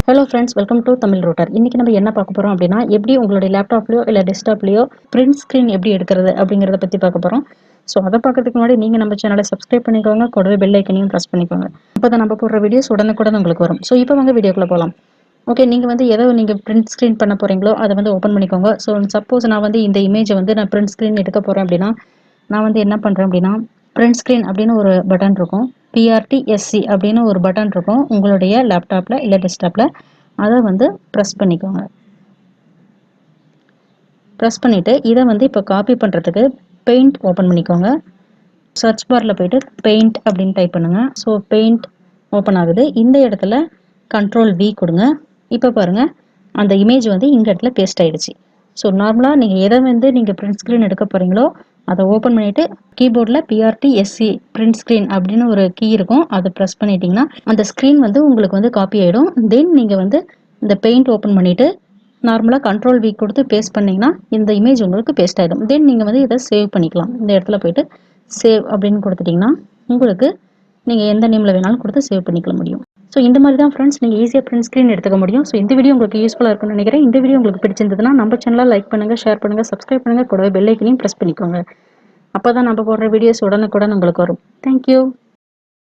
Hello friends, welcome to Tamil router. இன்னைக்கு நம்ம என்ன பார்க்க போறோம் அப்படின்னா, எப்படி உங்களுடைய லேப்டாப்லயோ இல்லை டெஸ்க்டாப்லயோ பிரிண்ட் ஸ்க்ரீன் எப்படி எடுக்கிறது அப்படிங்கிறத பற்றி பார்க்க போறோம். ஸோ அதை பார்க்கறதுக்கு முன்னாடி நீங்கள் நம்ம சேனலை சப்ஸ்கிரைப் பண்ணிக்கோங்க, கூடவே பெல் ஐக்கனையும் ப்ரெஸ் பண்ணிக்கோங்க. அப்போ தான் நம்ம போடுற வீடியோஸ் உடனுக்குடன் உங்களுக்கு வரும். ஸோ இப்போ வாங்க வீடியோக்குள்ளே போகலாம். ஓகே, நீங்கள் வந்து எதோ நீங்கள் பிரிண்ட் ஸ்க்ரீன் பண்ண போகிறீங்களோ அதை வந்து ஓப்பன் பண்ணிக்கோங்க. ஸோ சப்போஸ் நான் வந்து இந்த இமேஜை வந்து நான் பிரிண்ட் ஸ்க்ரீன் எடுக்க போகிறேன் அப்படின்னா, நான் வந்து என்ன பண்ணுறேன் அப்படின்னா, பிரிண்ட் ஸ்க்ரீன் அப்படின்னு ஒரு பட்டன் இருக்கும், prtsc அப்படின்னு ஒரு பட்டன் இருக்கும் உங்களுடைய லேப்டாப்பில் இல்லை டெஸ்க்டாப்பில். அதை வந்து ப்ரெஸ் பண்ணிக்கோங்க. ப்ரெஸ் பண்ணிவிட்டு இதை வந்து இப்போ காப்பி பண்ணுறதுக்கு பெயிண்ட் ஓப்பன் பண்ணிக்கோங்க. சர்ச் பாரில் போய்ட்டு பெயிண்ட் அப்படின்னு டைப் பண்ணுங்கள். ஸோ பெயிண்ட் ஓப்பன் ஆகுது. இந்த இடத்துல Ctrl+V கொடுங்க. இப்போ பாருங்கள், அந்த இமேஜ் வந்து இந்த இடத்துல பேஸ்ட் ஆகிடுச்சு. ஸோ நார்மலாக நீங்கள் எதை வந்து நீங்கள் பிரிண்ட் ஸ்க்ரீன் எடுக்க போகிறீங்களோ அதை ஓப்பன் பண்ணிவிட்டு கீபோர்டில் prtsc பிரிண்ட் ஸ்க்ரீன் அப்படின்னு ஒரு கீ இருக்கும், அதை ப்ரெஸ் பண்ணிட்டீங்கன்னா அந்த ஸ்க்ரீன் வந்து உங்களுக்கு வந்து காப்பி ஆகிடும். தென் நீங்கள் வந்து இந்த பெயிண்ட் ஓப்பன் பண்ணிவிட்டு நார்மலாக Ctrl+V கொடுத்து பேஸ்ட் பண்ணிங்கன்னா இந்த இமேஜ் உங்களுக்கு பேஸ்ட் ஆகிடும். தென் நீங்கள் வந்து இதை சேவ் பண்ணிக்கலாம். இந்த இடத்துல போய்ட்டு சேவ் அப்படின்னு கொடுத்துட்டிங்கன்னா உங்களுக்கு நீங்கள் எந்த நேமில் வேணாலும் கொடுத்து சேவ் பண்ணிக்க முடியும். ஸோ இந்த மாதிரி தான் ஃப்ரெண்ட்ஸ் நீங்கள் ஈஸியாக பிரிண்ட் ஸ்க்ரீன் எடுத்துக்க முடியும். ஸோ இந்த வீடியோ உங்களுக்கு யூஸ்ஃபுல்லாக இருக்கும்னு நினைக்கிறேன். இந்த வீடியோ உங்களுக்கு பிடிச்சிருந்ததுன்னா நம்ம சேனலை லைக் பண்ணுங்கள், ஷேர் பண்ணுங்கள், சப்ஸ்கிரைப் பண்ணுங்கள், கூடவே பெல் ஐக்கனையும் ப்ரெஸ் பண்ணிக்கோங்க. அப்போ தான் நம்ம போடுற வீடியோஸ் உடனுக்குடன் உங்களுக்கு வரும். தேங்க்யூ.